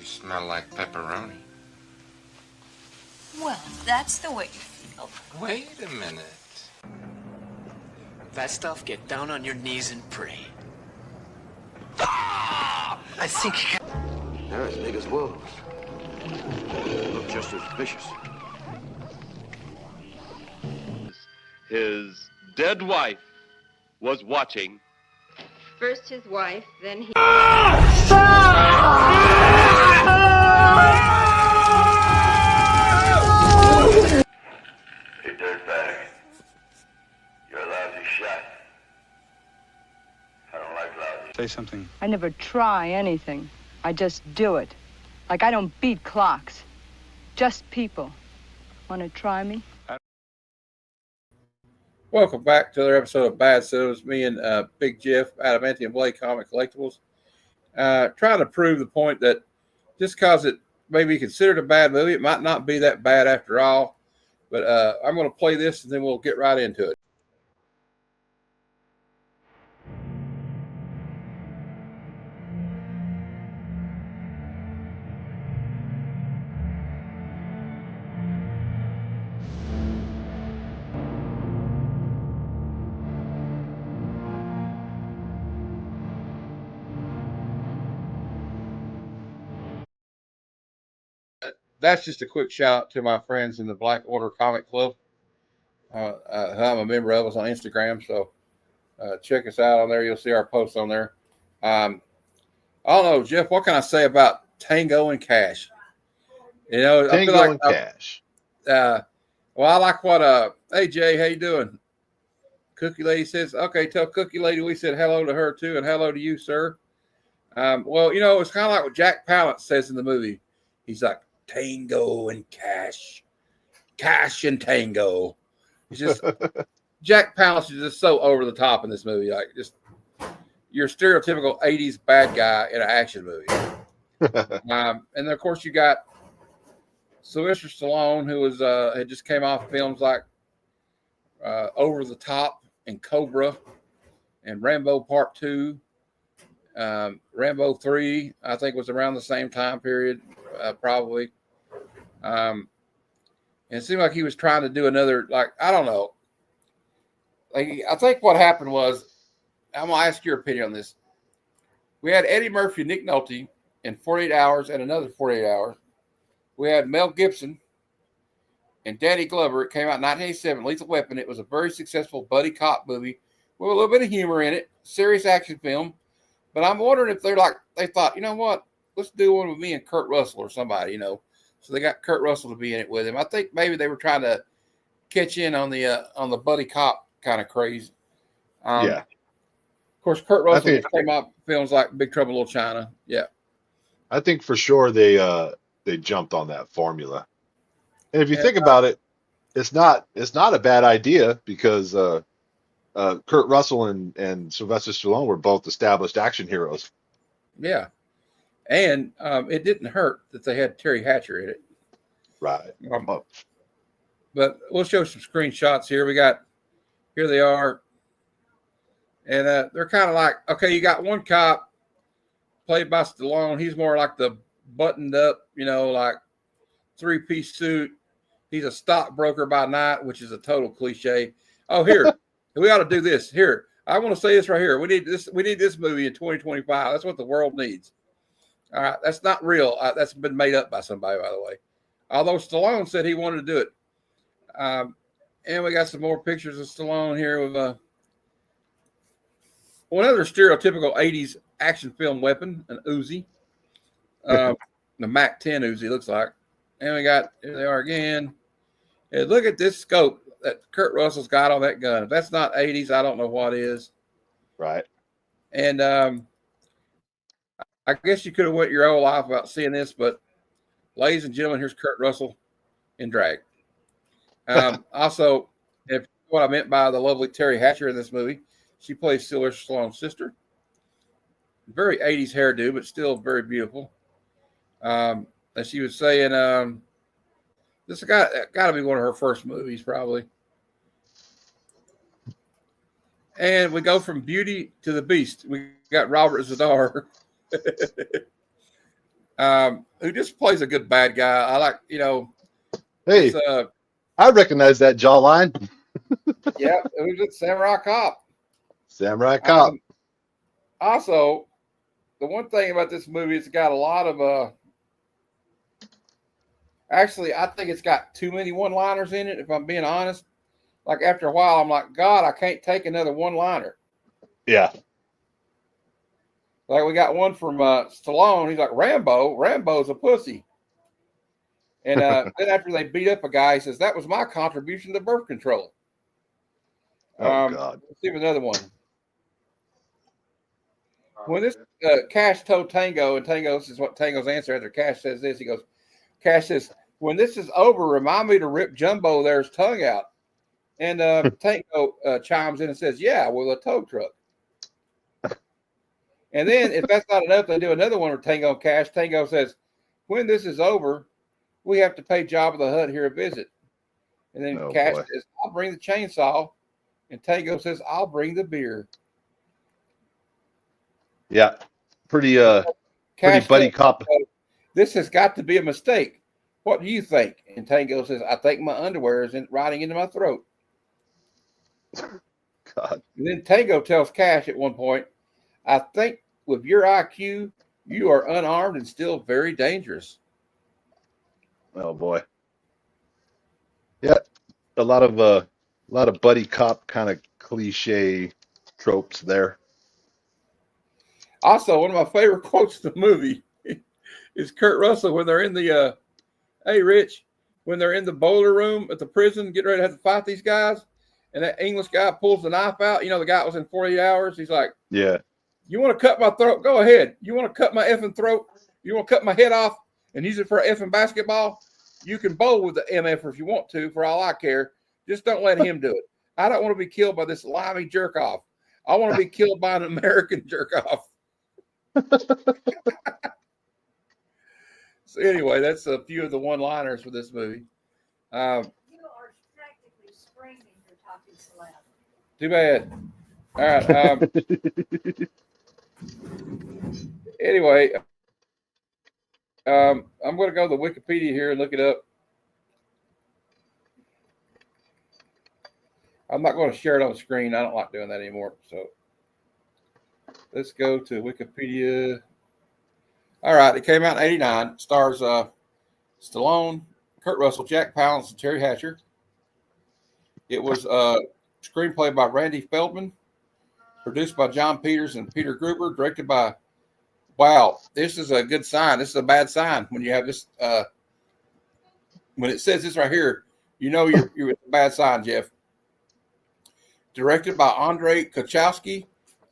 You smell like pepperoni. Well, if that's the way you feel. Wait a minute. That stuff, get down on your knees and pray. I think... They're as big as wolves. Look just as vicious. His dead wife was watching. First his wife, then he... Hey, dirtbag. You're a lousy shot. I don't like lousy. Say something. I never try anything. I just do it. Like I don't beat clocks. Just people. Want to try me? Welcome back to another episode of Bad Cinemas. Me and Big Jeff, Adamantium Blade Comic Collectibles, trying to prove the point that just because it may be considered a bad movie, it might not be that bad after all. But I'm going to play this and then we'll get right into it. That's just a quick shout out to my friends in the Black Order Comic Club, who I'm a member of. Us on Instagram, so check us out on there. You'll see our posts on there. I don't know, Jeff. What can I say about Tango and Cash? You know, Tango and Cash. Well, I like what. Hey Jay, how you doing? Cookie Lady says, "Okay, tell Cookie Lady we said hello to her too, and hello to you, sir." Well, you know, it's kind of like what Jack Palance says in the movie. He's like, Tango and Cash, Cash and Tango. He's just Jack Palance is just so over the top in this movie, like just your stereotypical '80s bad guy in an action movie. And then of course you got Sylvester Stallone, who was had just came off films like Over the Top and Cobra and Rambo Part 2. Rambo 3, I think, was around the same time period, probably. And it seemed like he was trying to do another, like, I don't know. Like, I think what happened was, I'm going to ask your opinion on this. We had Eddie Murphy and Nick Nolte in 48 Hours and another 48 Hours. We had Mel Gibson and Danny Glover. It came out in 1987, Lethal Weapon. It was a very successful buddy cop movie with a little bit of humor in it, serious action film. But I'm wondering if they thought, you know what, let's do one with me and Kurt Russell or somebody, you know. So they got Kurt Russell to be in it with him. I think maybe they were trying to catch in on the buddy cop kind of craze. Yeah. Of course, Kurt Russell came out films like Big Trouble in Little China. Yeah. I think for sure they jumped on that formula. And if you think about it, it's not a bad idea because Kurt Russell and Sylvester Stallone were both established action heroes. Yeah. And it didn't hurt that they had Terry Hatcher in it. Right. But we'll show some screenshots here. Here they are. And they're kind of like, okay, you got one cop played by Stallone. He's more like the buttoned up, you know, like three-piece suit. He's a stockbroker by night, which is a total cliche. Oh, here. We ought to do this. Here, I want to say this right here. We need this movie in 2025. That's what the world needs. All right, that's not real. That's been made up by somebody, by the way. Although Stallone said he wanted to do it. And we got some more pictures of Stallone here with another stereotypical 80s action film weapon, an Uzi. The MAC-10 Uzi looks like. And here they are again. And look at this scope that Kurt Russell's got on that gun. If that's not 80s, I don't know what is. Right. And I guess you could have went your whole life without seeing this, but ladies and gentlemen, here's Kurt Russell in drag. Also, if what I meant by the lovely Terry Hatcher in this movie, she plays Sylvester Stallone's sister. Very 80s hairdo, but still very beautiful. And she was saying, this got to be one of her first movies, probably. And we go from Beauty to the Beast. We got Robert Zadar. who just plays a good bad guy. I like, Hey, it's, I recognize that jawline. yeah, it was a Samurai Cop. Samurai Cop. Also, the one thing about this movie, it's got a lot of actually, I think it's got too many one-liners in it, if I'm being honest. Like, after a while, I'm like, God, I can't take another one-liner. Yeah. Like, we got one from Stallone. He's like, Rambo's a pussy. And then after they beat up a guy, he says, that was my contribution to birth control. Oh, God. Let's see another one. When this Cash told Tango, and Tango, this is what Tango's answer after Cash says this, he goes, Cash says, when this is over, remind me to rip Jumbo there's tongue out. And Tango chimes in and says, yeah, with a tow truck. And then if that's not enough, they do another one with Tango and Cash. Tango says, when this is over, we have to pay Jabba the Hutt here a visit. And then Cash says, I'll bring the chainsaw. And Tango says, I'll bring the beer. Yeah. Pretty Cash buddy says, cop. this has got to be a mistake. What do you think? And Tango says, I think my underwear is riding into my throat. God. And then Tango tells Cash at one point, I think with your IQ, you are unarmed and still very dangerous. Oh boy. Yeah. A lot of buddy cop kind of cliche tropes there. Also, one of my favorite quotes in the movie is Kurt Russell when they're in the hey Rich, when they're in the boiler room at the prison, getting ready to have to fight these guys, and that English guy pulls the knife out. The guy was in 48 hours. He's like, yeah. You want to cut my throat? Go ahead. You want to cut my effing throat? You want to cut my head off and use it for effing basketball? You can bowl with the MF if you want to, for all I care. Just don't let him do it. I don't want to be killed by this limey jerk off. I want to be killed by an American jerk off. So anyway, that's a few of the one-liners for this movie. You are practically screaming you're talking so loud. Too bad. All right. Anyway, I'm going to go to the Wikipedia here and look it up. I'm not going to share it on the screen. I don't like doing that anymore. So let's go to Wikipedia. All right. It came out in 1989. Stars Stallone, Kurt Russell, Jack Palance, and Terry Hatcher. It was screenplay by Randy Feldman, produced by John Peters and Peter Gruber, directed by, wow, this is a good sign. This is a bad sign when you have this. When it says this right here, you're with a bad sign, Jeff. Directed by Andrei Kachowski,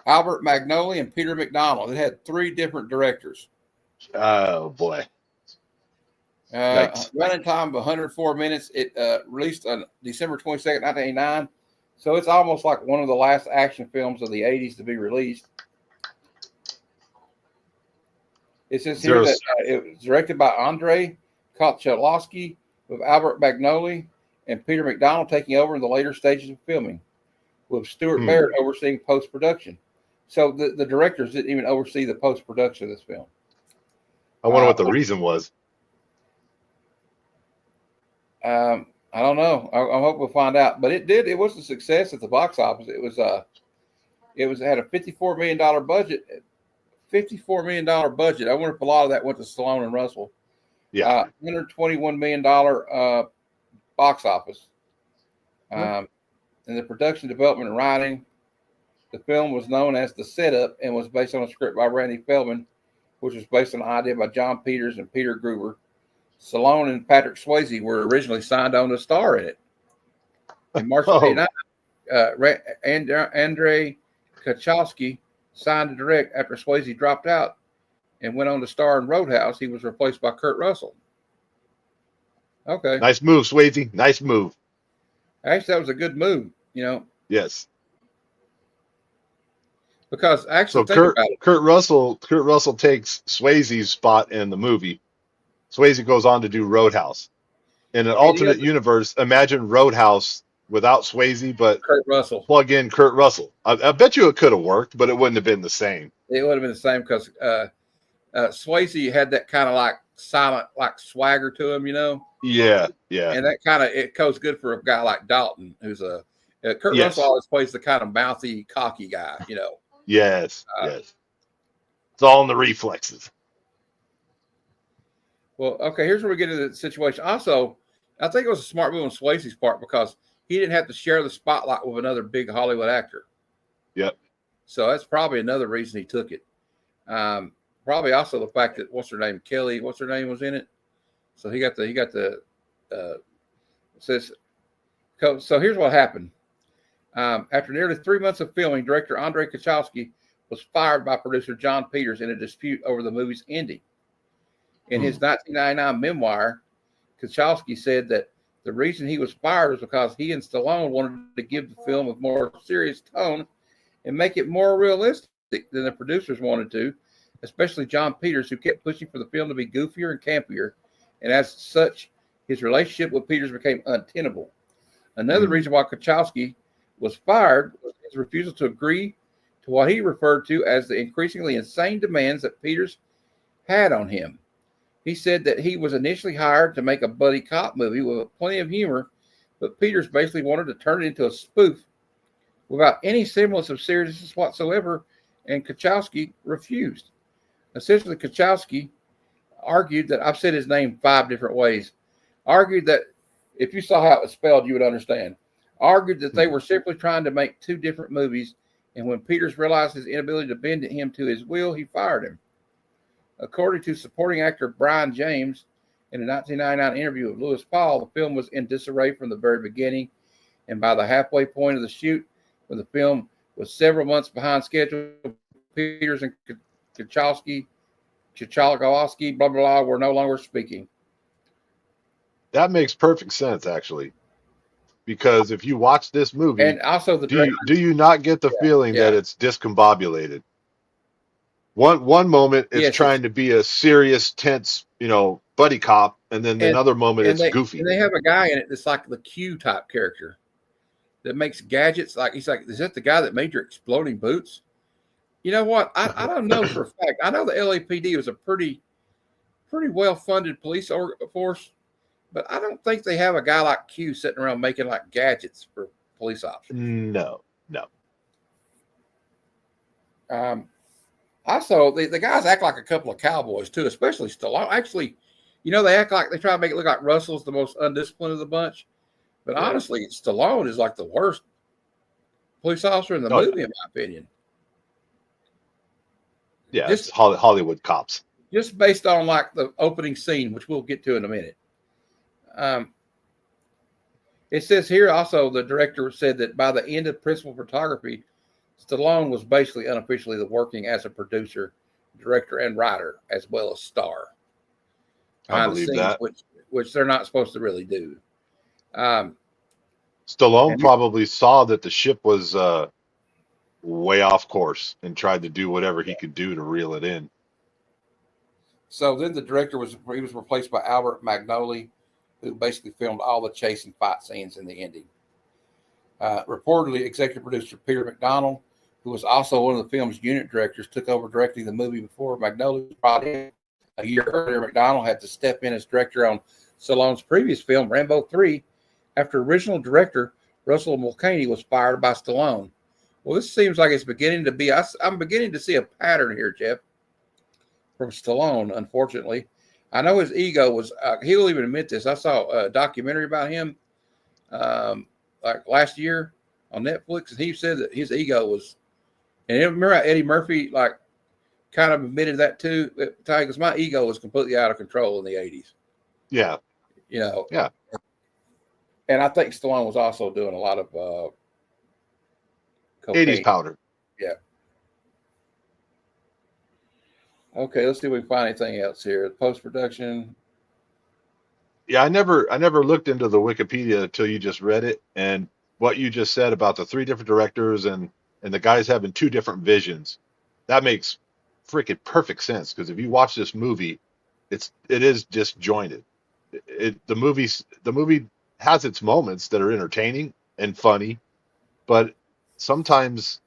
Albert Magnoli, and Peter McDonald. It had 3 different directors. Oh, boy. Running time of 104 minutes. It released on December 22nd, 1989. So it's almost like one of the last action films of the 80s to be released. It says here that it was directed by Andrei Kochalowski with Albert Magnoli and Peter McDonald taking over in the later stages of filming, with Stuart Baird overseeing post-production. So the directors didn't even oversee the post-production of this film. I wonder what the reason was. I don't know. I hope we'll find out. But it did. It was a success at the box office. It had a $54 million budget. $54 million budget. I wonder if a lot of that went to Stallone and Russell. Yeah. $121 million box office. And the production, development, and writing. The film was known as The Setup and was based on a script by Randy Feldman, which was based on an idea by John Peters and Peter Gruber. Stallone and Patrick Swayze were originally signed on to star in it. In March of 1989, Andrei Kachowski signed to direct after Swayze dropped out and went on to star in Roadhouse. He was replaced by Kurt Russell. Okay. Nice move, Swayze. Nice move. Actually, that was a good move, Yes. Because actually, so Kurt Russell takes Swayze's spot in the movie. Swayze goes on to do Roadhouse. In an alternate universe, imagine Roadhouse without Swayze, but Kurt Russell. Plug in Kurt Russell. I bet you it could have worked, but it wouldn't have been the same. It would have been the same because Swayze had that kind of like silent, like swagger to him, Yeah, yeah, and that kind of it goes good for a guy like Dalton, who's Kurt yes, Russell always plays the kind of mouthy, cocky guy. yes, Uh, yes. It's all in the reflexes. Well, okay, here's where we get into the situation. Also, I think it was a smart move on Swayze's part because he didn't have to share the spotlight with another big Hollywood actor. Yep. So that's probably another reason he took it. Probably also the fact that Kelly, what's her name was in it. So he got the says. So here's what happened. After nearly 3 months of filming, director Andrei Kachowski was fired by producer John Peters in a dispute over the movie's ending. In his 1999 memoir, Kachowski said that the reason he was fired was because he and Stallone wanted to give the film a more serious tone and make it more realistic than the producers wanted to, especially John Peters, who kept pushing for the film to be goofier and campier. And as such, his relationship with Peters became untenable. Another reason why Kachowski was fired was his refusal to agree to what he referred to as the increasingly insane demands that Peters had on him. He said that he was initially hired to make a buddy cop movie with plenty of humor, but Peters basically wanted to turn it into a spoof without any semblance of seriousness whatsoever, and Kachowski refused. Essentially, Kachowski argued that, I've said his name 5 different ways, argued that if you saw how it was spelled, you would understand. Argued that they were simply trying to make 2 different movies, and when Peters realized his inability to bend him to his will, he fired him. According to supporting actor Brian James, in a 1999 interview with Lewis Paul, the film was in disarray from the very beginning, and by the halfway point of the shoot, when the film was several months behind schedule, Peters and Kachowski, blah, blah, blah, were no longer speaking. That makes perfect sense, actually, because if you watch this movie, and also do you not get the feeling that it's discombobulated? One moment it's trying to be a serious, tense, buddy cop, and then another moment it's goofy. And they have a guy in it that's like the Q type character that makes gadgets. Like he's like, is that the guy that made your exploding boots? You know what? I don't know for a fact. I know the LAPD was a pretty well funded police force, but I don't think they have a guy like Q sitting around making like gadgets for police officers. No. Also, the guys act like a couple of cowboys too, especially Stallone. Actually, they act like they try to make it look like Russell's the most undisciplined of the bunch. But honestly, Stallone is like the worst police officer in the movie, in my opinion. Yeah, it's Hollywood cops. Just based on like the opening scene, which we'll get to in a minute. It says here also the director said that by the end of principal photography, Stallone was basically unofficially working as a producer, director, and writer, as well as star. I believe that. Which they're not supposed to really do. Stallone probably saw that the ship was way off course and tried to do whatever he could do to reel it in. So then the director was replaced by Albert Magnoli, who basically filmed all the chase and fight scenes in the ending. Reportedly, executive producer Peter McDonald, who was also one of the film's unit directors, took over directing the movie before Magnoli was brought in. A year earlier, McDonald had to step in as director on Stallone's previous film, Rambo 3, after original director Russell Mulcahy was fired by Stallone. Well, this seems like it's beginning to be, I'm beginning to see a pattern here, Jeff, from Stallone, unfortunately. I know his ego was, he'll even admit this. I saw a documentary about him like last year on Netflix, and he said that his ego was, and remember how Eddie Murphy like kind of admitted that too, because my ego was completely out of control in the 80s. Yeah. Yeah. And I think Stallone was also doing a lot of cocaine. 80s powder. Yeah. Okay, let's see if we can find anything else here. Post-production. Yeah, I never looked into the Wikipedia until you just read it, and what you just said about the 3 different directors and the guys having 2 different visions. That makes freaking perfect sense, because if you watch this movie, it is disjointed. The movie has its moments that are entertaining and funny, but sometimes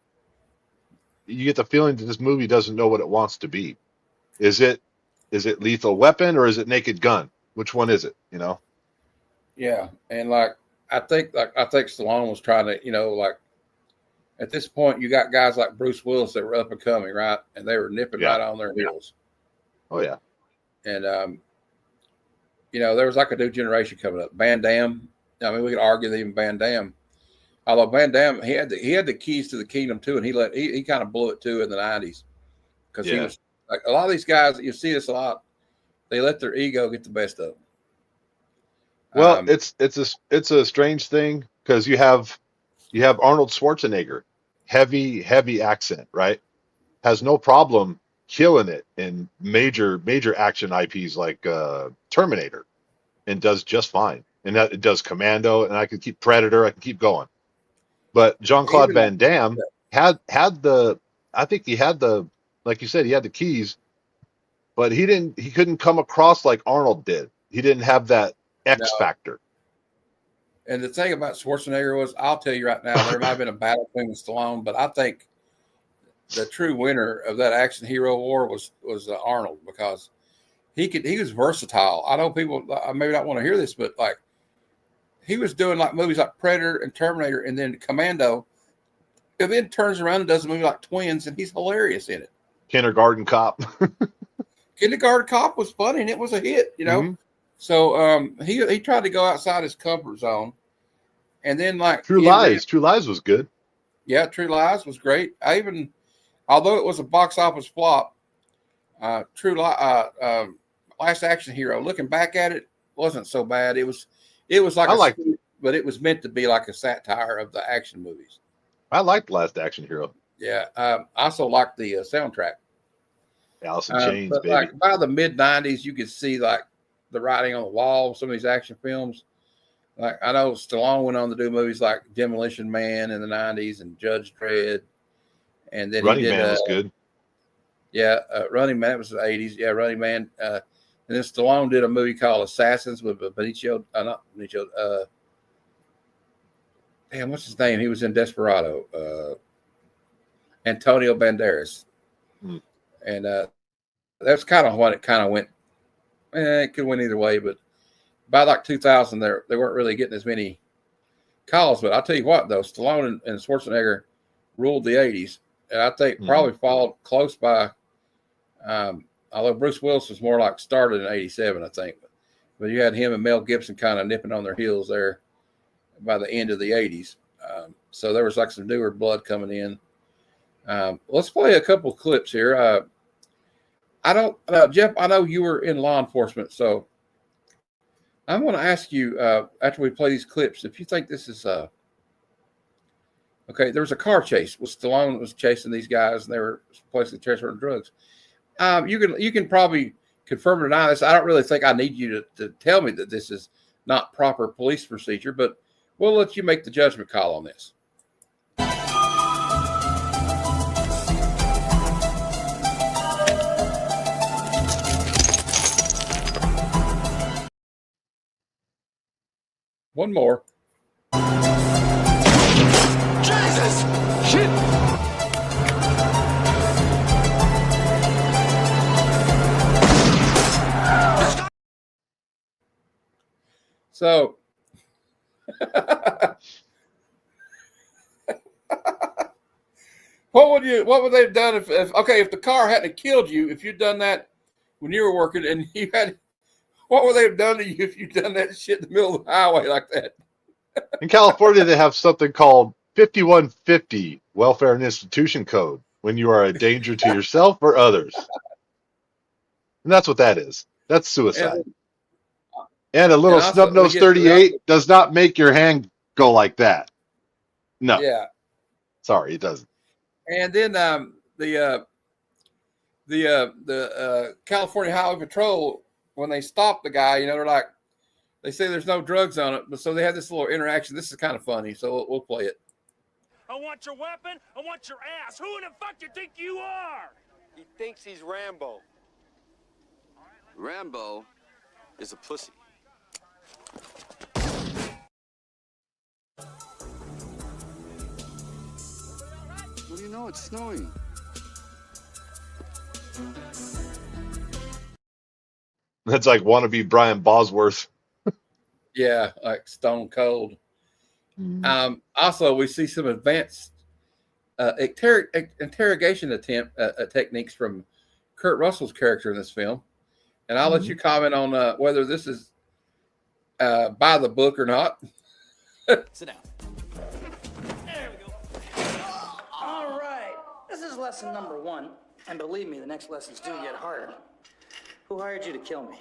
you get the feeling that this movie doesn't know what it wants to be. Is it Lethal Weapon or is it Naked Gun? Which one is it? You know? Yeah, and I think Stallone was trying to, like at this point you got guys like Bruce Willis that were up and coming, right, and they were nipping Yeah. right on their heels. Oh yeah. And there was like a new generation coming up. Van Damme. I mean, we could argue that even Van Damme, although Van Damme he had the keys to the kingdom too, and he kind of blew it too in the 90s because he was like a lot of these guys. You see this a lot. They let their ego get the best of them. Well, it's a strange thing because you have Arnold Schwarzenegger, heavy accent, right? Has no problem killing it in major action IPs like Terminator, and does just fine. And that it does Commando, and I could keep Predator, I can keep going. But Jean-Claude Van Damme had the, I think he had the, like you said, he had the keys, but he couldn't come across like Arnold did. He didn't have that X factor. And the thing about Schwarzenegger was, I'll tell you right now, there might have been a battle between Stallone, but I think the true winner of that action hero war was Arnold, because he was versatile. I know people maybe not want to hear this, but like he was doing like movies like Predator and Terminator, and then Commando, and then turns around and does a movie like Twins, and he's hilarious in it. Kindergarten Cop. Kindergarten Cop was funny, and it was a hit, Mm-hmm. So he tried to go outside his comfort zone, and then like True Lies was good. Yeah, True Lies was great. Although it was a box office flop, Last Action Hero, looking back at it, wasn't so bad. It was like but it was meant to be like a satire of the action movies. I liked Last Action Hero. Yeah, I also liked the soundtrack. Alice in Chains, but baby. like by the mid '90s, you could see like the writing on the wall of some of these action films. Like I know Stallone went on to do movies like Demolition Man in the '90s and Judge Dredd, and then Running Man was good. Yeah, Running Man was the '80s. Yeah, Running Man. And then Stallone did a movie called Assassins with Benicio. Not Benicio. Damn, what's his name? He was in Desperado. Antonio Banderas. And that's kind of what it kind of went. It could win either way, but by like 2000, they weren't really getting as many calls. But I'll tell you what, though, Stallone and Schwarzenegger ruled the 80s, and I think probably followed close by. Although Bruce Willis was more like started in '87, I think, but you had him and Mel Gibson kind of nipping on their heels there by the end of the 80s. So there was like some newer blood coming in. Let's play a couple of clips here. Jeff, I know you were in law enforcement, so I'm going to ask you after we play these clips if you think this is okay. There was a car chase. Stallone was chasing these guys, and they were placing transferring drugs. You can probably confirm or deny this. I don't really think I need you to tell me that this is not proper police procedure, but we'll let you make the judgment call on this. One more. Jesus! Shit! So, what would they have done if the car hadn't killed you, if you'd done that when you were working and you had, what would they have done to you if you'd done that shit in the middle of the highway like that? In California, they have something called 5150 Welfare and Institution Code when you are a danger to yourself or others. And that's what that is. That's suicide. And a little snub nose 38 does not make your hand go like that. No. Yeah. Sorry, it doesn't. And then the California Highway Patrol, when they stop the guy, they're like, they say there's no drugs on it, but so they have this little interaction. This is kind of funny, so we'll play it. I want your weapon. I want your ass. Who in the fuck do you think you are? He thinks he's Rambo. Rambo is a pussy. What do you know? It's snowing. That's like wannabe Brian Bosworth. Yeah, like Stone Cold. Also, we see some advanced interrogation techniques from Kurt Russell's character in this film, and I'll let you comment on whether this is by the book or not. Sit down. There we go. All right. This is lesson number 1. And believe me, the next lessons do get harder. Who hired you to kill me?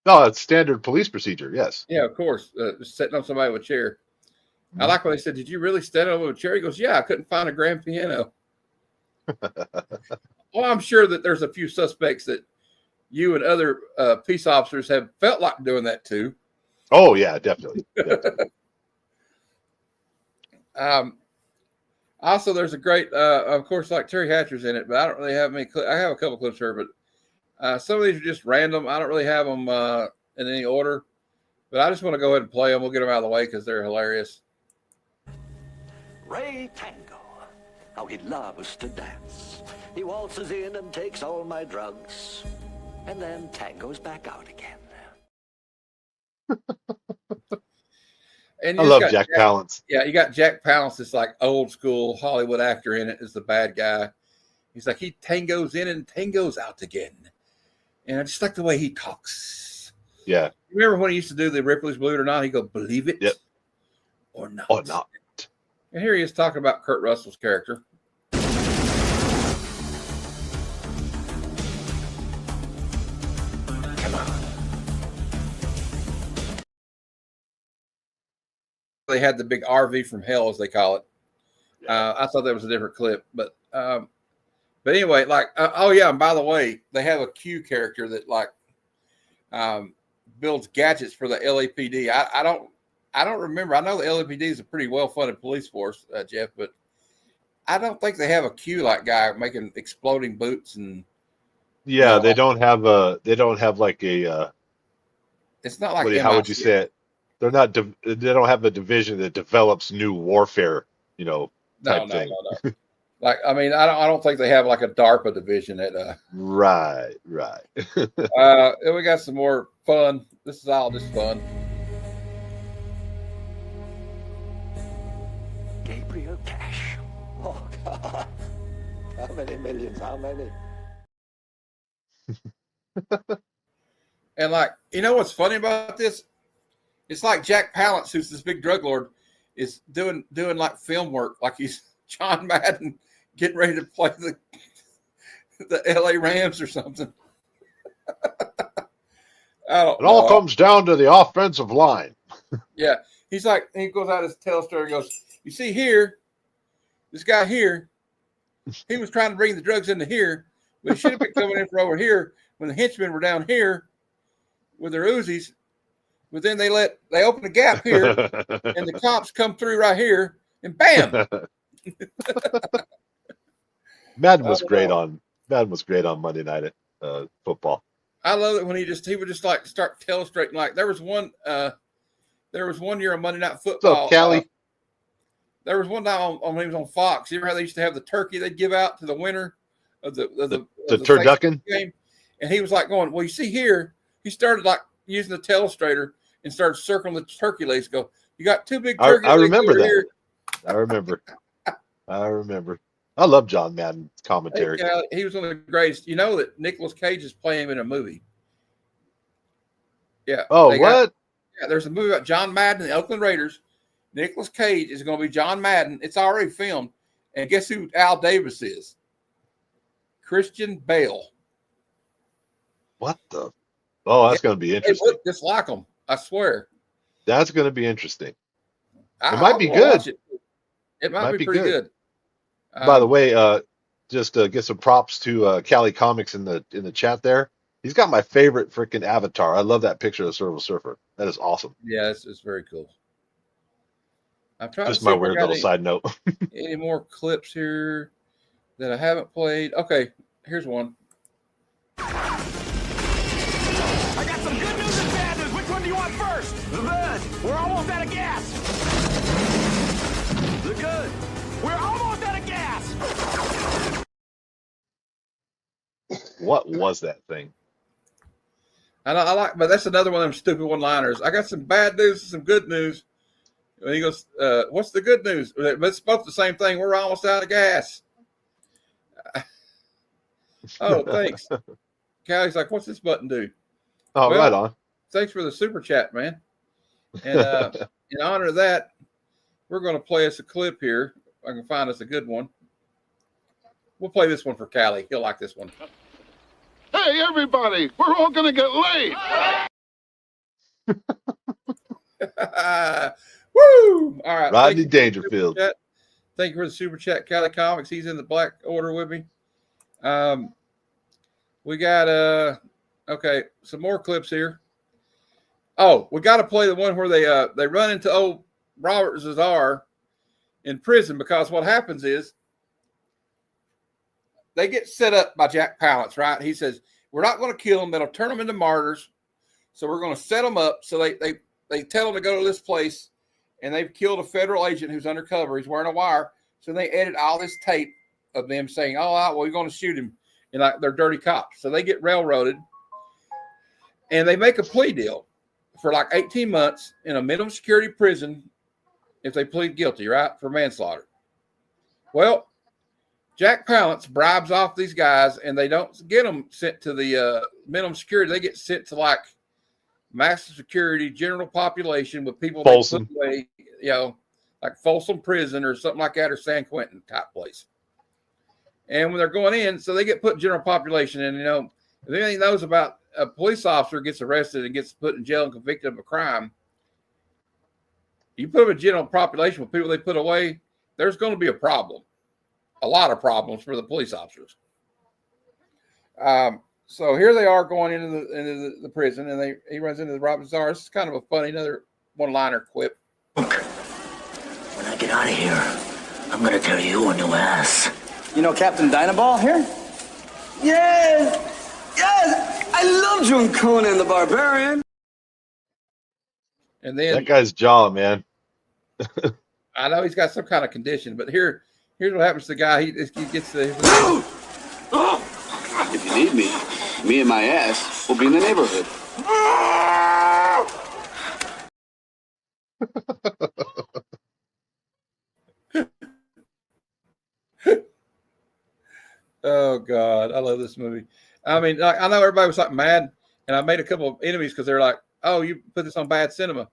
No, it's standard police procedure. Yes. Yeah, of course. Just sitting on somebody with a chair. I like when they said, "Did you really stand on a chair?" He goes, "Yeah, I couldn't find a grand piano." Well, I'm sure that there's a few suspects that you and other peace officers have felt like doing that too. Oh yeah, definitely. Also, there's a great, of course, like Terry Hatcher's in it, but I don't really have many. I have a couple clips here, but some of these are just random. I don't really have them in any order, but I just want to go ahead and play them. We'll get them out of the way because they're hilarious. Ray Tango, how he loves to dance. He waltzes in and takes all my drugs, and then tangoes back out again. And I love Jack Palance. Yeah, you got Jack Palance, this like old school Hollywood actor in it, is the bad guy. He's like, he tangos in and tangos out again. And I just like the way he talks. Yeah. Remember when he used to do the Ripley's Believe It or Not? He go, believe it or not. Or not. And here he is talking about Kurt Russell's character. Come on. They had the big RV from hell, as they call it. I thought that was a different clip, but anyway, like, oh yeah, and by the way, they have a Q character that like builds gadgets for the LAPD. I don't remember. I know the LAPD is a pretty well-funded police force, Jeff, but I don't think they have a Q like guy making exploding boots and. Yeah, they don't have like a. It's not like how would you say it? They're not. They don't have a division that develops new warfare, type thing. No. Like, I mean, I don't think they have like a DARPA division that. Right. And we got some more fun. This is all just fun. Gabriel Cash. Oh God! How many millions? How many? And like, you know what's funny about this? It's like Jack Palance, who's this big drug lord, is doing like film work, like he's John Madden getting ready to play the LA Rams or something. It all comes down to the offensive line. Yeah, he's like, he goes out his tail story and goes, "You see here, this guy here, he was trying to bring the drugs into here, but he should have been coming in from over here when the henchmen were down here with their Uzis. But then they open a gap here, and the cops come through right here, and bam." Madden was great on Monday Night Football. I love it when he would just like start telestrating. Like there was one year on Monday Night Football. What's up, Callie? There was one time when he was on Fox. You remember how they used to have the turkey they'd give out to the winner of the turducken game? And he was like going, "Well, you see here," he started like using the telestrator and started circling the turkey legs. Go, "You got two big turkey legs." I remember that. Here. I remember. I love John Madden's commentary. Hey, he was one of the greatest. You know that Nicolas Cage is playing him in a movie. Yeah. Oh, what? There's a movie about John Madden and the Oakland Raiders. Nicolas Cage is going to be John Madden. It's already filmed. And guess who Al Davis is? Christian Bale. What the? Oh, that's going to be interesting. They look just like him. I swear. That's going to be interesting. It might be good. It might be pretty good. By the way, just get some props to Cali Comics in the chat there. He's got my favorite freaking avatar. I love that picture of the Silver Surfer. That is awesome. Yeah, it's very cool. I'm trying just to see my weird little side note. Any more clips here that I haven't played? Okay, here's one. I got some good news and bad news. Which one do you want first? The bad. We're almost out of gas. The good. We're almost out of gas. What was that thing? I like, but that's another one of them stupid one-liners. I got some bad news and some good news. And he goes, "What's the good news?" But it's both the same thing. We're almost out of gas. Oh, thanks. Callie's like, "What's this button do?" Oh, well, right on. Thanks for the super chat, man. And in honor of that, we're going to play us a clip here. I can find us a good one. We'll play this one for Callie. He'll like this one. Hey, everybody, we're all going to get laid. Woo! All right. Rodney Dangerfield. Thank you for the super chat, Callie Comics. He's in the black order with me. We got okay, some more clips here. Oh, we got to play the one where they run into old Robert Zazar in prison, because what happens is they get set up by Jack Palance, right? He says, we're not going to kill them. That'll turn them into martyrs. So we're going to set them up. So they tell them to go to this place, and they've killed a federal agent who's undercover. He's wearing a wire. So they edit all this tape of them saying, oh, well, we're going to shoot him. And like they're dirty cops. So they get railroaded, and they make a plea deal for like 18 months in a minimum security prison if they plead guilty, right, for manslaughter. Well, Jack Palance bribes off these guys, and they don't get them sent to the minimum security. They get sent to like maximum security, general population with people they put away, like Folsom Prison or something like that, or San Quentin type place. And when they're going in, so they get put in general population. And, if anything knows about a police officer gets arrested and gets put in jail and convicted of a crime, you put them in general population with people they put away, there's going to be a problem. A lot of problems for the police officers. So here they are going into the prison, and he runs into the Robert Zazar. This is kind of a funny, another one-liner quip. Look, when I get out of here, I'm going to tear you a new ass. You know Captain Dynaball here? Yes! Yes! I love John Conan the Barbarian. And then that guy's jaw, man. I know he's got some kind of condition, but here's what happens to the guy. He gets the. If you need me and my ass will be in the neighborhood. Oh God, I love this movie. I mean, I know everybody was like mad, and I made a couple of enemies because they're like, "Oh, you put this on Bad Cinema."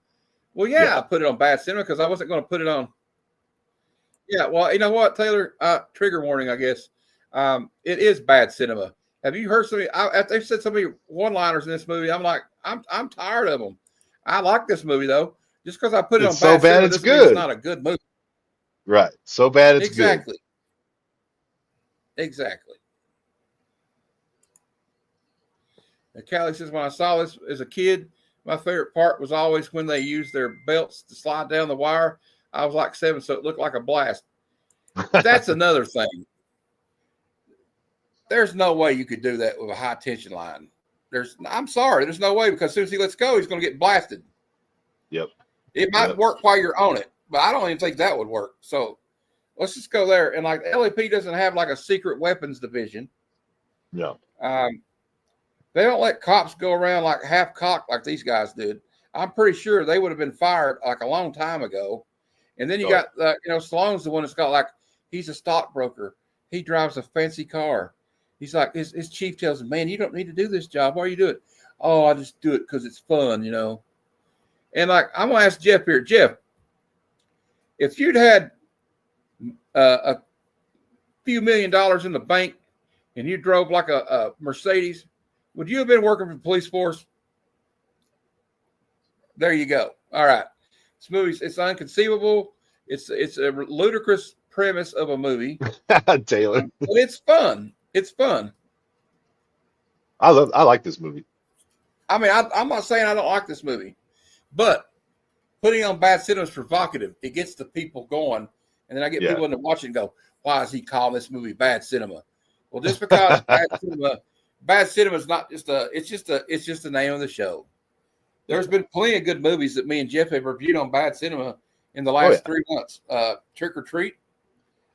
Well, yeah. I put it on Bad Cinema because I wasn't going to put it on. Yeah, well, you know what, Taylor? Trigger warning, I guess. It is Bad Cinema. Have you heard somebody? They've said so many one-liners in this movie. I'm like, I'm tired of them. I like this movie though. Just because I put it on so Bad bad Cinema, it's doesn't mean good. it's not a good movie. Right. So bad it's exactly. good. Exactly. And Callie says, when I saw this as a kid, my favorite part was always when they used their belts to slide down the wire. I was like 7, so it looked like a blast. That's another thing. There's no way you could do that with a high tension line. I'm sorry, there's no way, because as soon as he lets go, he's going to get blasted. Yep. It might work while you're on it, but I don't even think that would work. So let's just go there. And like the LAP doesn't have like a secret weapons division. No. They don't let cops go around like half cocked like these guys did. I'm pretty sure they would have been fired like a long time ago. And then you got, Stallone's the one that's got like, he's a stockbroker. He drives a fancy car. He's like, his chief tells him, man, you don't need to do this job. Why do you do it? Oh, I just do it because it's fun, And like, I'm going to ask Jeff here. Jeff, if you'd had a few $1 million in the bank and you drove like a Mercedes, would you have been working for the police force? There you go. All right. This movie, it's unconceivable. It's a ludicrous premise of a movie. Taylor. But it's fun. It's fun. I like this movie. I mean, I'm not saying I don't like this movie, but putting on Bad Cinema is provocative. It gets the people going. And then I get people in to watch it and go, why is he calling this movie Bad Cinema? Well, just because Bad Cinema is not just it's just the name of the show. There's been plenty of good movies that me and Jeff have reviewed on Bad Cinema in the last 3 months. Trick or Treat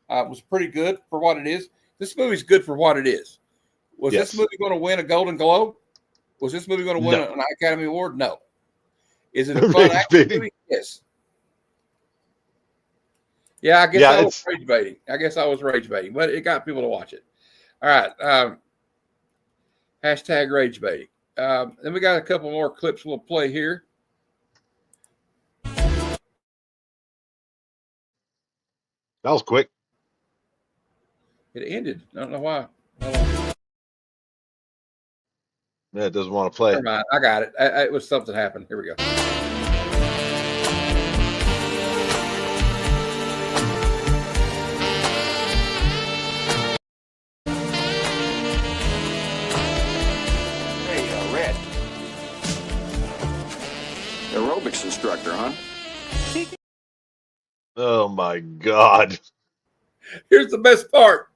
was pretty good for what it is. This movie's good for what it is. Was this movie going to win a Golden Globe? Was this movie going to win No. an Academy Award? No. Is it a fun action movie? Yes. Yeah, I guess I was rage baiting, but it got people to watch it. All right. Hashtag rage baiting. Then we got a couple more clips we'll play here. That was quick. It ended. I don't know why. Yeah, it doesn't want to play. Never mind. I got it. It was something happened. Here we go. Hey, Red. Aerobics instructor, huh? Oh my God. Here's the best part.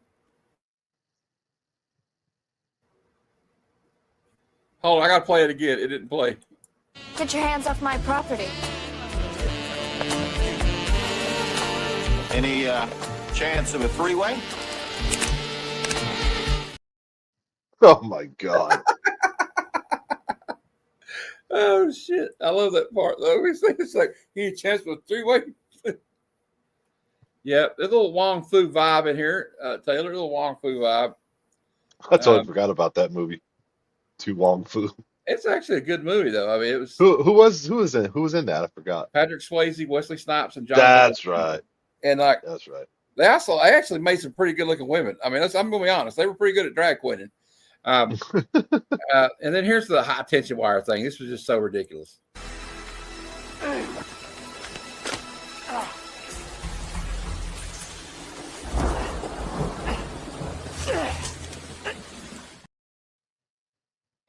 Hold on, I gotta play it again. It didn't play. Get your hands off my property. Any chance of a three-way? Oh my God. Oh shit! I love that part though. It's like any chance for a three-way. Yeah, there's a little Wong Fu vibe in here, Taylor. A little Wong Fu vibe. I totally forgot about that movie. To Wong Fu. It's actually a good movie though. I mean, it was Who was in that? I forgot. Patrick Swayze, Wesley Snipes, and John. That's right. And like that's right. They actually made some pretty good looking women. I mean, I'm gonna be honest. They were pretty good at drag queening. And then here's the high tension wire thing. This was just so ridiculous.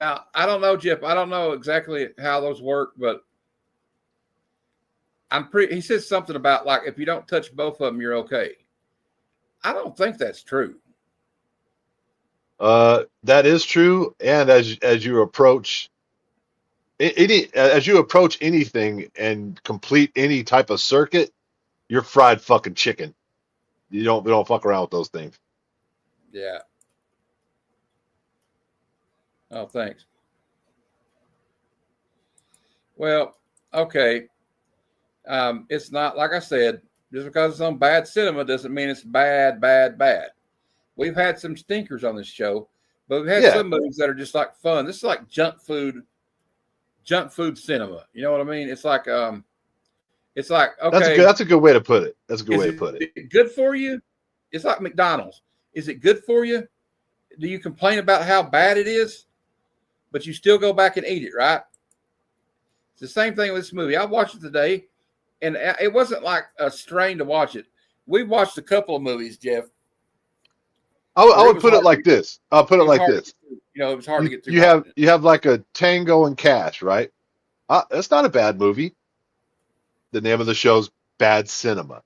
Now, I don't know, Jeff. I don't know exactly how those work, but he says something about like if you don't touch both of them, you're okay. I don't think that's true. That is true. And as you approach anything and complete any type of circuit, you're fried fucking chicken. We don't fuck around with those things. Yeah. Oh, thanks. Well, okay. It's not, like I said, just because it's on bad cinema doesn't mean it's bad. We've had some stinkers on this show, but we've had some movies that are just like fun. This is like junk food cinema. You know what I mean? It's like okay. That's a good way to put it. That's a good way to put it. Is it good for you? It's like McDonald's. Is it good for you? Do you complain about how bad it is? But you still go back and eat it, right? It's the same thing with this movie. I watched it today, and it wasn't like a strain to watch it. We watched a couple of movies, Jeff. I would put it like this. I'll put it like this. It was hard to get through. You have like a Tango and Cash, right? It's not a bad movie. The name of the show's Bad Cinema.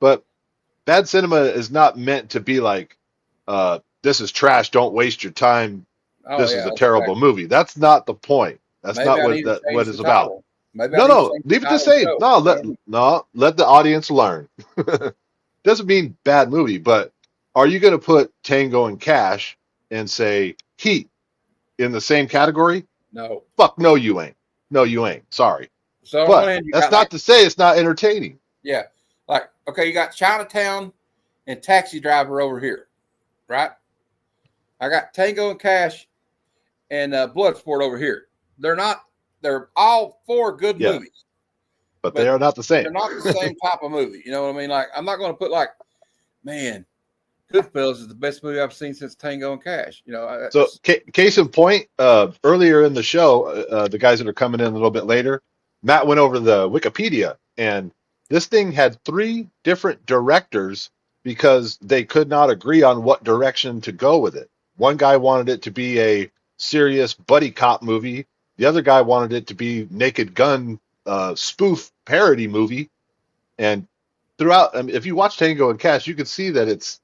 But bad cinema is not meant to be like, this is trash, don't waste your time. This is a terrible movie. That's not the point. That's not what it's about. No, leave it the same. Let the audience learn. Doesn't mean bad movie, but are you going to put Tango and Cash and say Heat in the same category? No. Fuck no, you ain't. No, you ain't. Sorry. So but that's not to say it's not entertaining. Yeah. Like, okay, you got Chinatown and Taxi Driver over here, right? I got Tango and Cash and Bloodsport over here. They're all four good movies. But they are not the same. They're not the same type of movie. You know what I mean? Like, I'm not going to put like, man, Goodfellas is the best movie I've seen since Tango and Cash. So case in point, earlier in the show, the guys that are coming in a little bit later, Matt went over the Wikipedia, and this thing had 3 different directors because they could not agree on what direction to go with it. One guy wanted it to be a serious buddy cop movie. The other guy wanted it to be Naked Gun spoof parody movie. And throughout, if you watch Tango and Cash, you can see that it's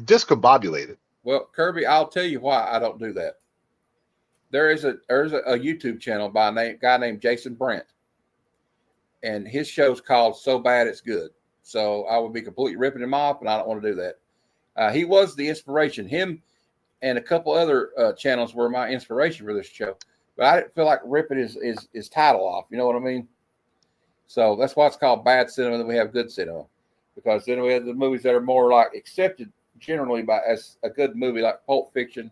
discombobulated. Well, Kirby, I'll tell you why I don't do that. There's a YouTube channel by a guy named Jason Brent, and his show's called So Bad It's Good. So I would be completely ripping him off, and I don't want to do that. He was the inspiration. Him and a couple other channels were my inspiration for this show. but I didn't feel like ripping his title off. You know what I mean? So that's why it's called bad cinema. Then we have good cinema, because then we have the movies that are more like accepted generally as a good movie, like Pulp Fiction,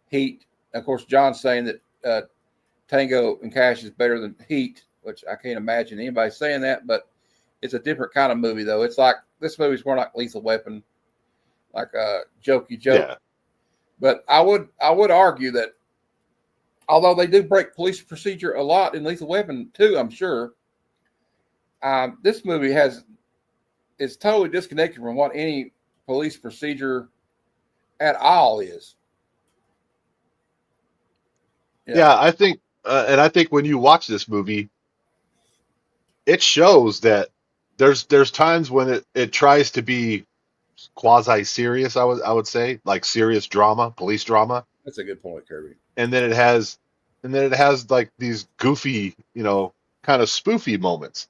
Heat. Of course, John's saying that Tango and Cash is better than Heat, which I can't imagine anybody saying that, but it's a different kind of movie, though. It's like, this movie's more like Lethal Weapon, like a jokey joke. Yeah. But I would argue that although they do break police procedure a lot in Lethal Weapon too, I'm sure, this movie is totally disconnected from what any police procedure at all is. Yeah, I think, and I think when you watch this movie, it shows that there's times when it tries to be quasi serious. I would say, like serious drama, police drama. That's a good point, Kirby. And then it has like these goofy, kind of spoofy moments.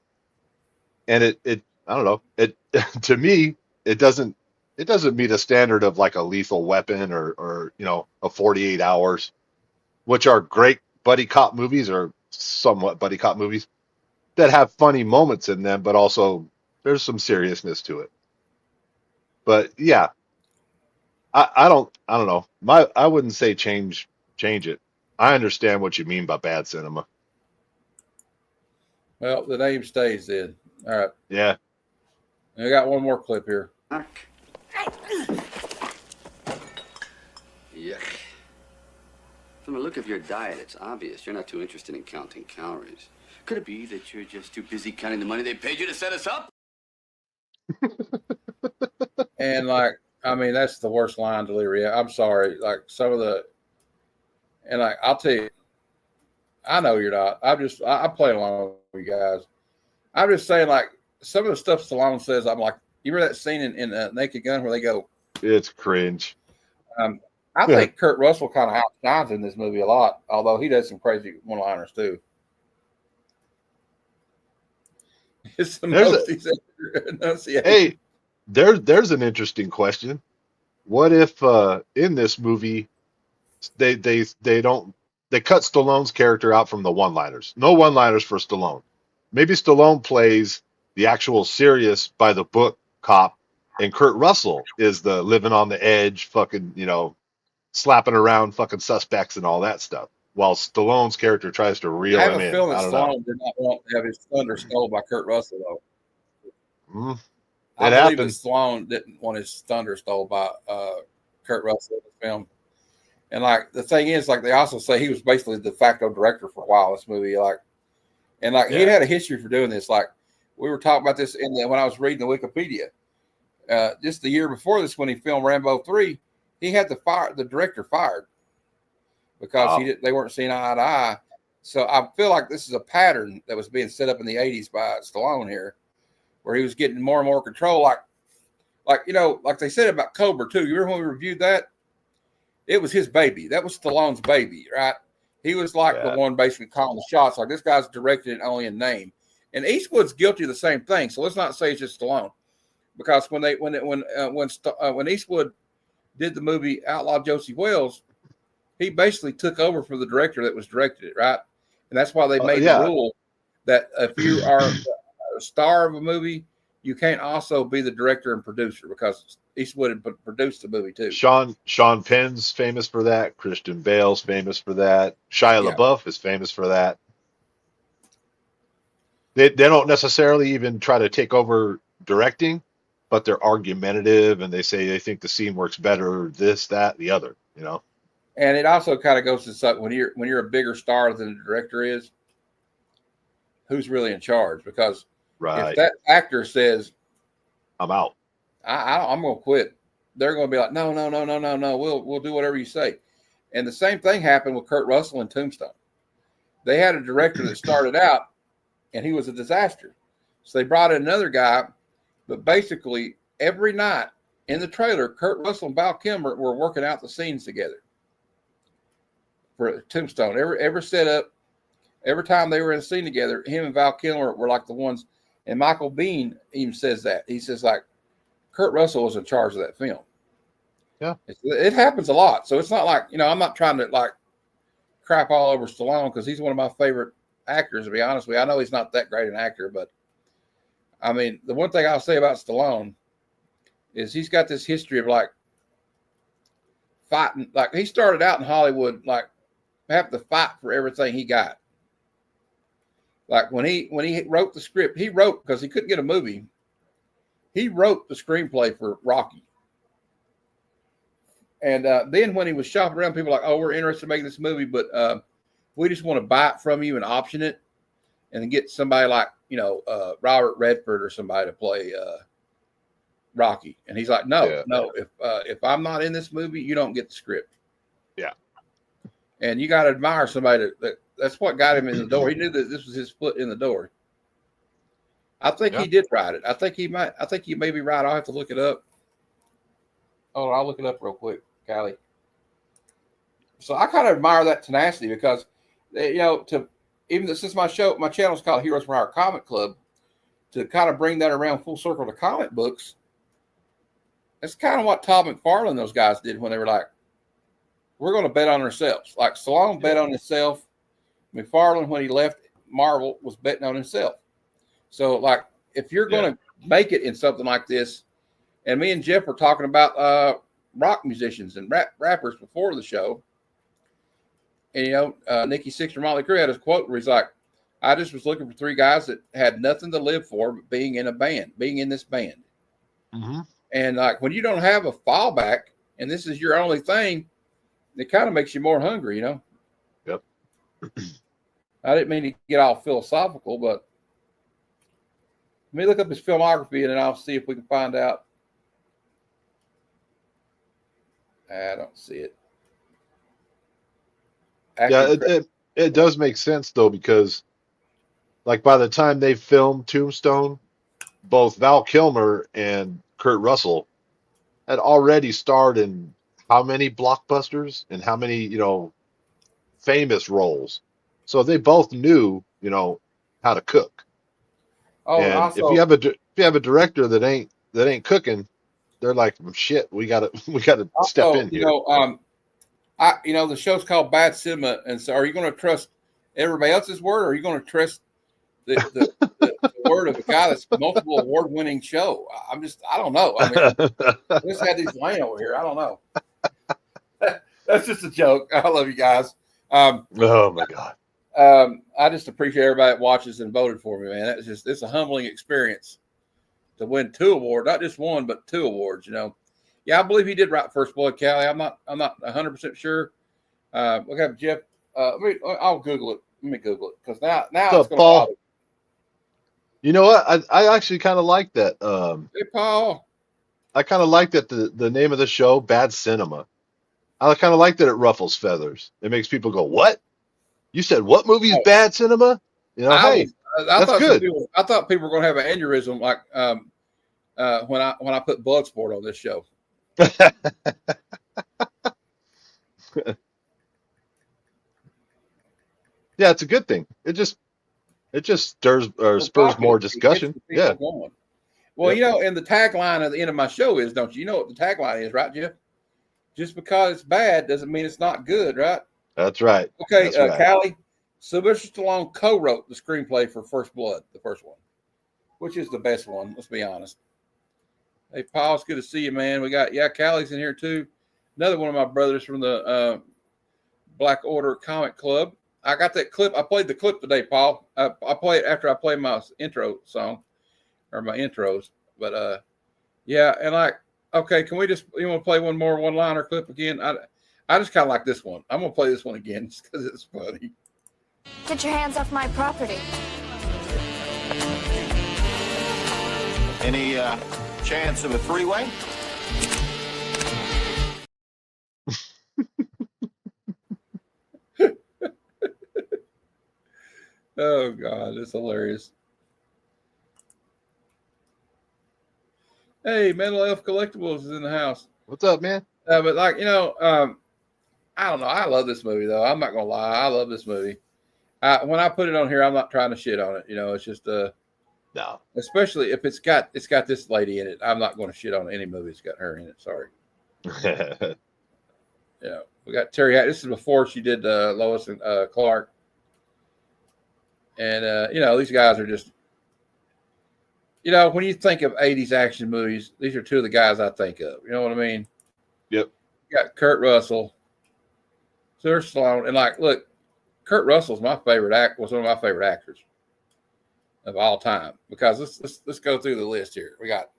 And it I don't know, it to me it doesn't meet a standard of like a Lethal Weapon or a 48 Hours, which are great buddy cop movies, or somewhat buddy cop movies that have funny moments in them, but also there's some seriousness to it. But yeah, I don't know. I wouldn't say change it. I understand what you mean by bad cinema. Well, the name stays then. All right. Yeah. I got one more clip here. Yuck. From the look of your diet, it's obvious you're not too interested in counting calories. Could it be that you're just too busy counting the money they paid you to set us up? And that's the worst line delivery. I'm sorry. Like some of the, and I'll tell you, I know you're not. I'm playing along with you guys. I'm just saying, like, some of the stuff Stallone says, I'm like, you remember that scene in Naked Gun where they go, it's cringe. I think Kurt Russell kind of outshines in this movie a lot, although he does some crazy one-liners too. It's the most he's ever enunciated. Hey, there's an interesting question. What if in this movie they cut Stallone's character out from the one-liners? No one-liners for Stallone. Maybe Stallone plays the actual serious by the book cop, and Kurt Russell is the living on the edge, fucking, slapping around fucking suspects and all that stuff, while Stallone's character tries to reel him in. I have a feeling Stallone did not want to have his thunder stolen by Kurt Russell, though. I believe that Stallone didn't want his thunder stolen by Kurt Russell in the film. And like the thing is, like they also say he was basically the de facto director for a while in this movie. He had a history for doing this. Like we were talking about this when I was reading the Wikipedia. Just the year before this, when he filmed Rambo 3, he had the director fired because they weren't seeing eye to eye. So I feel like this is a pattern that was being set up in the 80s by Stallone here, where he was getting more and more control. Like they said about Cobra too. You remember when we reviewed that? It was his baby. That was Stallone's baby, right? He was like the one basically calling the shots. Like this guy's directed it only in name. And Eastwood's guilty of the same thing. So let's not say it's just Stallone, because when Eastwood did the movie Outlaw Josie Wells, he basically took over for the director that was directed it, right? And that's why they made the rule that if you are a star of a movie, you can't also be the director and producer, because Eastwood had produced the movie too. Sean Penn's famous for that. Christian Bale's famous for that. Shia LaBeouf is famous for that. They don't necessarily even try to take over directing, but they're argumentative and they say they think the scene works better, this, that, the other, And it also kind of goes to something when you're a bigger star than the director is, who's really in charge? Because if that actor says, "I'm out," I'm going to quit, they're going to be like, no, we'll do whatever you say. And the same thing happened with Kurt Russell in Tombstone. They had a director that started out, and he was a disaster. So they brought in another guy, but basically every night in the trailer, Kurt Russell and Val Kilmer were working out the scenes together for Tombstone. Every setup, every time they were in a scene together, him and Val Kilmer were like the ones. And Michael Biehn even says that. He says, like, Kurt Russell was in charge of that film. Yeah. It happens a lot. So it's not like, I'm not trying to, like, crap all over Stallone because he's one of my favorite actors, to be honest with you. I know he's not that great an actor, but I mean, the one thing I'll say about Stallone is he's got this history of like fighting. Like he started out in Hollywood, like having to fight for everything he got. Like when he wrote the script, he wrote because he couldn't get a movie. He wrote the screenplay for Rocky. And then when he was shopping around, people were like, oh, we're interested in making this movie, but we just want to buy it from you and option it and then get somebody like, Robert Redford or somebody to play Rocky. And he's like, no, if I'm not in this movie, you don't get the script. Yeah. And you got to admire somebody that's what got him in the door. He knew that this was his foot in the door. I think he did write it. I think he may be right. I'll have to look it up. Oh, I'll look it up real quick, Callie. So I kind of admire that tenacity because, since my channel is called Heroes for Hire Comic Club, to kind of bring that around full circle to comic books, that's kind of what Todd McFarlane and those guys did when they were like, we're going to bet on ourselves. Like Stallone bet on himself. McFarlane, when he left Marvel, was betting on himself. So, like, if you're going to make it in something like this, and me and Jeff were talking about rock musicians and rappers before the show, and, Nikki Sixx from Motley Crue had his quote where he's like, I just was looking for three guys that had nothing to live for but being in this band. Mm-hmm. And, like, when you don't have a fallback and this is your only thing, it kind of makes you more hungry, Yep. I didn't mean to get all philosophical, but let me look up his filmography and then I'll see if we can find out. I don't see it. It does make sense though, because like by the time they filmed Tombstone, both Val Kilmer and Kurt Russell had already starred in how many blockbusters and how many, famous roles. So they both knew, how to cook. Oh, and also, if you have a director that ain't cooking, they're like, shit, we gotta step in here. The show's called Bad Cinema, and so are you going to trust everybody else's word, or are you going to trust the word of a guy that's multiple award-winning show? I don't know. I mean, I just had these laying over here. I don't know. That's just a joke. I love you guys. Oh my God. I just appreciate everybody that watches and voted for me, man. It's a humbling experience to win 2 awards, not just 1, but 2 awards. Yeah, I believe he did write First Blood, Callie. I'm not 100% sure. Okay, Jeff. I'll Google it. Let me Google it because now it's going to Paul, bother. You know what? I actually kind of like that. Hey, Paul. I kind of like that the name of the show, Bad Cinema. I kind of like that it ruffles feathers. It makes people go, "What? You said what movie is bad cinema?" Hey, that's good. I thought people were going to have an aneurysm like when I put Bloodsport on this show. Yeah, it's a good thing. It just stirs or spurs more discussion. Yeah. Going. Well, and the tagline at the end of my show is, don't you know what the tagline is, right, Jeff? Just because it's bad doesn't mean it's not good, right? That's right. Okay, That's right. Callie, Sylvester Stallone co-wrote the screenplay for First Blood, the first one, which is the best one. Let's be honest. Hey, Paul, it's good to see you, man. We got Callie's in here too. Another one of my brothers from the Black Order Comic Club. I got that clip. I played the clip today, Paul. I play it after I play my intro song or my intros. But and like, okay, you want to play one-liner clip again? I just kind of like this one. I'm gonna play this one again just because it's funny. Get your hands off my property. Any chance of a three-way? Oh God, it's hilarious. Hey, Mental Elf Collectibles is in the house. What's up, man? But like, I don't know. I love this movie though. I'm not gonna lie. I love this movie. When I put it on here, I'm not trying to shit on it. It's just no. Especially if it's got this lady in it. I'm not going to shit on any movie that's got her in it. Sorry. We got Terry Hatcher. This is before she did Lois and Clark. And, these guys are just, when you think of 80s action movies, these are two of the guys I think of. You know what I mean? Yep. You got Kurt Russell, Sylvester Stallone, and look, Kurt Russell's was one of my favorite actors of all time. Because let's go through the list here. We got,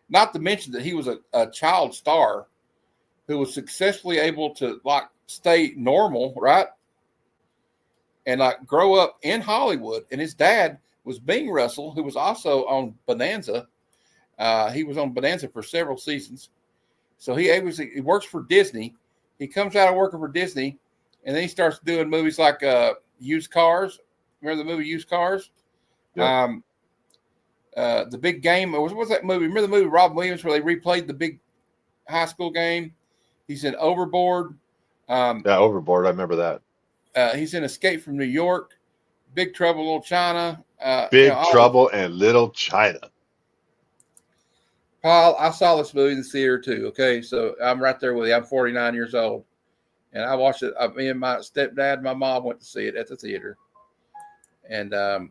not to mention that he was a child star who was successfully able to stay normal, right? And grow up in Hollywood. And his dad was Bing Russell, who was also on Bonanza. He was on Bonanza for several seasons. So he works for Disney. He comes out of working for Disney, and then he starts doing movies like Used Cars. Remember the movie Used Cars? Yep. The Big Game. What was that movie? Remember the movie Robin Williams where they replayed the big high school game? He's in Overboard. Overboard. I remember that. He's in Escape from New York, Big Trouble in Little China. Big Trouble and Little China. Paul, I saw this movie in the theater too. Okay, so I'm right there with you. I'm 49 years old, and I watched it. Me and my stepdad and my mom went to see it at the theater. And I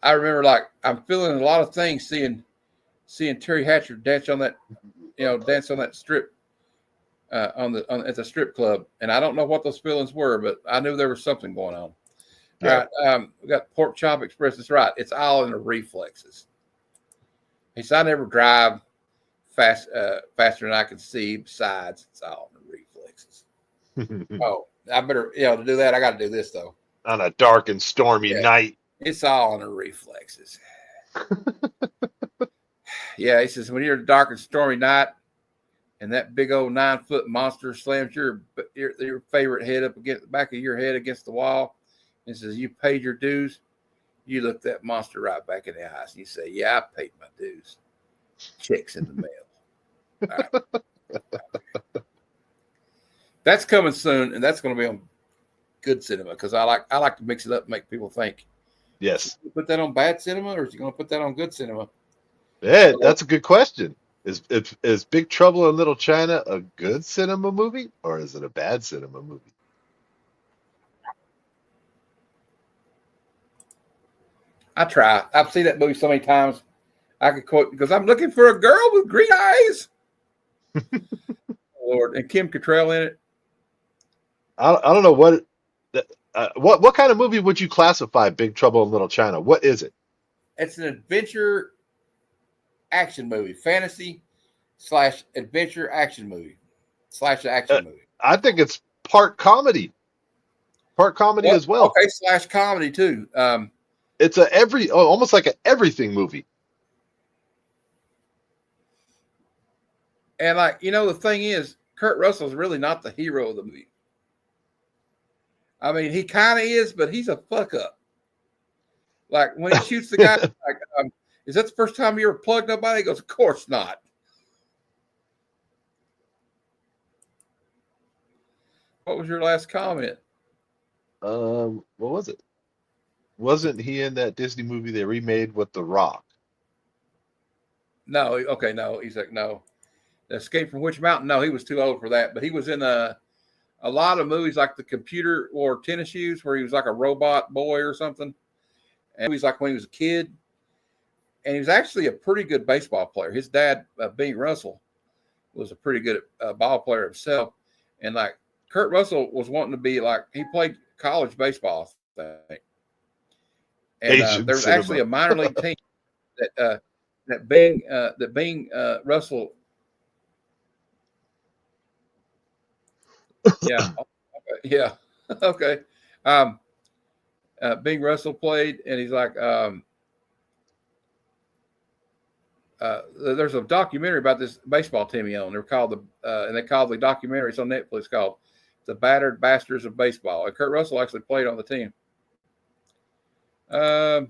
remember I'm feeling a lot of things seeing Terry Hatcher dance on that strip. At the strip club, and I don't know what those feelings were, but I knew there was something going on. Yeah. All right, we got Pork Chop Express. That's right. It's all in the reflexes. He said, "I never drive faster than I can see. Besides, it's all in the reflexes." Oh, I better, to do that, I got to do this though. On a dark and stormy night, it's all in the reflexes. Yeah, he says when you're in a dark and stormy night, and that big old 9-foot monster slams your favorite head up against the back of your head against the wall and says, "You paid your dues." You look that monster right back in the eyes and you say, "Yeah, I paid my dues. Check's in the mail." All right. That's coming soon, and that's going to be on Good Cinema because I like to mix it up and make people think. Yes. You put that on Bad Cinema, or is you going to put that on Good Cinema? Yeah, that's a good question. Is Big Trouble in Little China a good cinema movie or is it a bad cinema movie? I try. I've seen that movie so many times. I could quote because I'm looking for a girl with green eyes. Lord, and Kim Cattrall in it. I don't know what kind of movie would you classify Big Trouble in Little China? What is it? It's an adventure action movie, fantasy / adventure action movie / action movie. I think it's part comedy as well. Okay, / comedy too. It's almost like an everything movie. And the thing is, Kurt Russell's really not the hero of the movie. I mean, he kind of is, but he's a fuck up. Like when he shoots the guy, is that the first time you ever plugged nobody? He goes, "Of course not." What was your last comment? What was it? Wasn't he in that Disney movie they remade with The Rock? No. Okay, no. He's like, no. Escape from Witch Mountain? No, he was too old for that. But he was in a lot of movies like The Computer Wore Tennis Shoes, where he was like a robot boy or something. And he was like when he was a kid. And he was actually a pretty good baseball player. His dad, Bing Russell, was a pretty good ball player himself. And Kurt Russell was wanting to be he played college baseball, I think. And there was actually a minor league team that Bing Russell. Yeah. Yeah. Okay. Bing Russell played, and he's like, there's a documentary about this baseball team he owned. They're called and they called the documentary, it's on Netflix, called "The Battered Bastards of Baseball." And Kurt Russell actually played on the team. I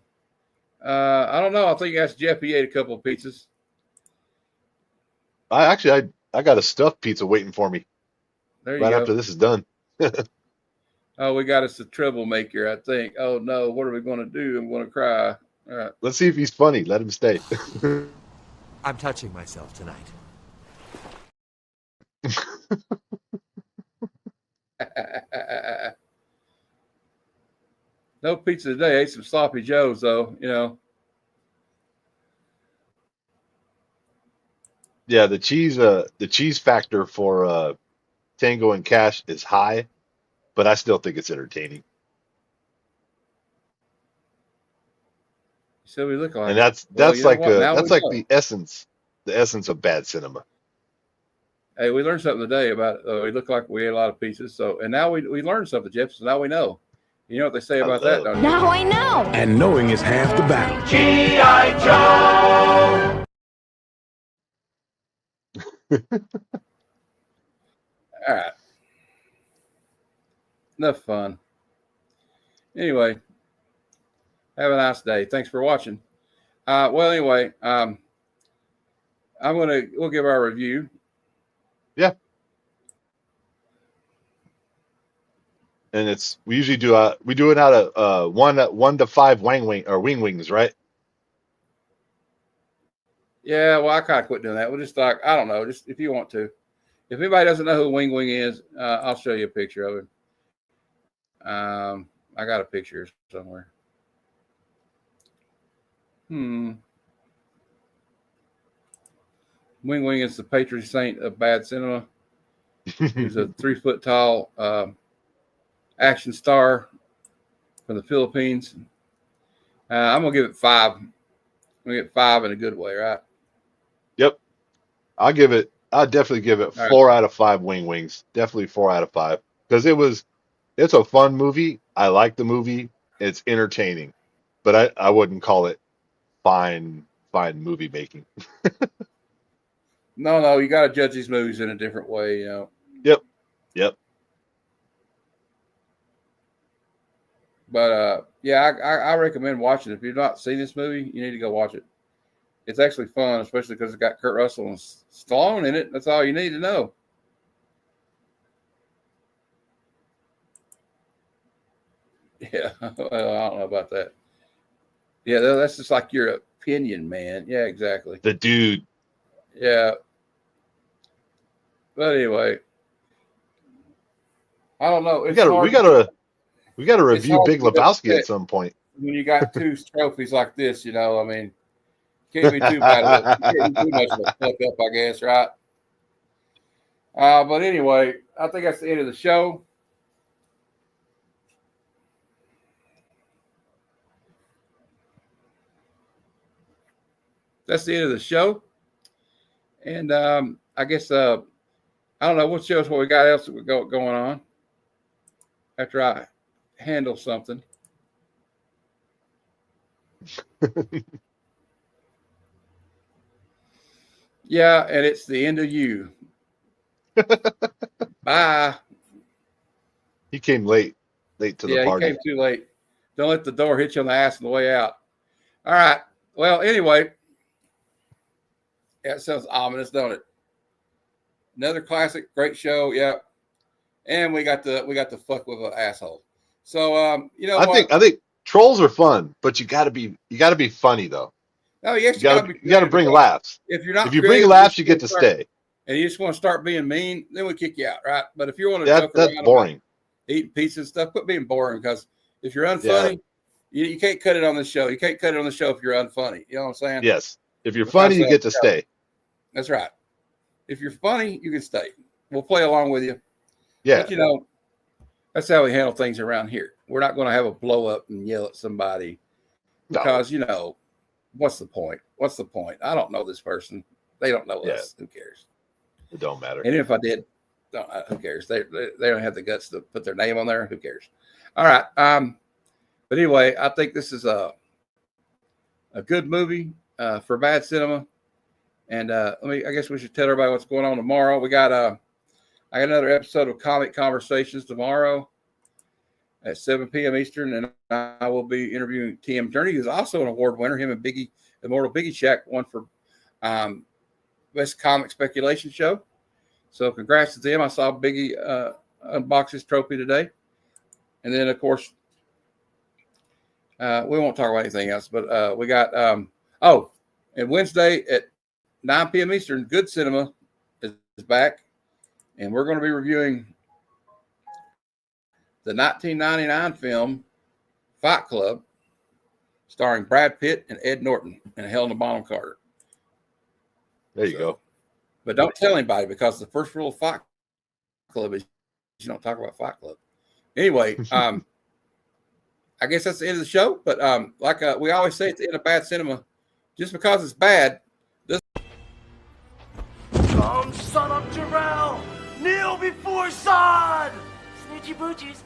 don't know. I think asked Jeff. He ate a couple of pizzas. I got a stuffed pizza waiting for me. There you right go. After this is done. Oh, we got us a troublemaker, I think. Oh no, what are we going to do? I'm going to cry. All right. Let's see if he's funny. Let him stay. I'm touching myself tonight. No pizza today. Ate some sloppy joes though. Yeah, the cheese factor for Tango and Cash is high, but I still think it's entertaining. So we look like. And that's Well, you know like what? Now we that's like know. the essence of bad cinema. Hey, we learned something today about we look like we ate a lot of pizzas. So, and now we learned something, Jeff. So now we know. You know what they say about that, don't you? Now I know. And knowing is half the battle. G.I. Joe! All right. Enough fun. Anyway, have a nice day. Thanks for watching. Well, anyway, we'll give our review. Yeah. And we usually do it out of 1 to 5 wing wings, right? Yeah, well, I kind of quit doing that. We'll just I don't know, just if you want to. If anybody doesn't know who Wing Wing is, I'll show you a picture of him. I got a picture somewhere. Wing Wing is the patron saint of bad cinema. He's a 3 foot tall action star from the Philippines. I'm gonna give it 5. I'm gonna get 5 in a good way, right? Yep. I'll definitely give it 4 out of 5 wings. Definitely 4 out of 5. Because it's a fun movie. I like the movie. It's entertaining. But I wouldn't call it fine movie making. No, you gotta judge these movies in a different way, Yep. But yeah, I recommend watching it. If you've not seen this movie, you need to go watch it. It's actually fun, especially because it's got Kurt Russell and Stallone in it. That's all you need to know. Yeah, well, I don't know about that. Yeah, that's just like your opinion, man. Yeah, exactly. The dude. Yeah. But anyway, I don't know. We gotta review Big Lebowski at some point. When you got 2 trophies like this, I mean, can't be too bad. Can't be too much of a fuck up, I guess, right? But anyway, I think that's the end of the show. That's the end of the show. And I guess I don't know what shows what we got else that we got going on after I handle something. Yeah, and it's the end of you. Bye. He came late to the party. He came too late. Don't let the door hit you on the ass on the way out. All right. Well, anyway, that sounds ominous, don't it? Another classic, great show. Yeah, and we got the fuck with an asshole. So I think trolls are fun, but you gotta be funny though. Oh yes, you gotta bring laughs. If you bring laughs, you get to stay. And you just want to start being mean, then we kick you out, right? But if you want to that's boring. Eating pizza and stuff, quit being boring, because if you're unfunny, you can't cut it on the show. You can't cut it on the show if you're unfunny. You know what I'm saying? Yes. If you're funny, you get to stay. That's right. If you're funny, you can stay. We'll play along with you. Yeah. But that's how we handle things around here. We're not going to have a blow up and yell at somebody because, what's the point? What's the point? I don't know this person. They don't know us. Who cares? It don't matter. And if I did, who cares? They don't have the guts to put their name on there. Who cares? All right. But anyway, I think this is a good movie for bad cinema. And I guess we should tell everybody what's going on tomorrow. I got another episode of Comic Conversations tomorrow at 7 p.m. Eastern, and I will be interviewing T.M. Journey, who's also an award winner. Him and Biggie, Immortal Biggie Shack, won for Best Comic Speculation Show. So congrats to them. I saw Biggie unbox his trophy today. And then, of course, we won't talk about anything else, but we got, and Wednesday at 9 p.m. Eastern, Good Cinema is back. and we're going to be reviewing the 1999 film Fight Club, starring Brad Pitt and Ed Norton and Helena Bonham Carter. There you go. But don't tell anybody, because the first rule of Fight Club is you don't talk about Fight Club. Anyway, I guess that's the end of the show. But like we always say at the end of bad cinema, just because it's bad, this. Come, son of Jarrell! Kneel before Zod! Snoochie boochies.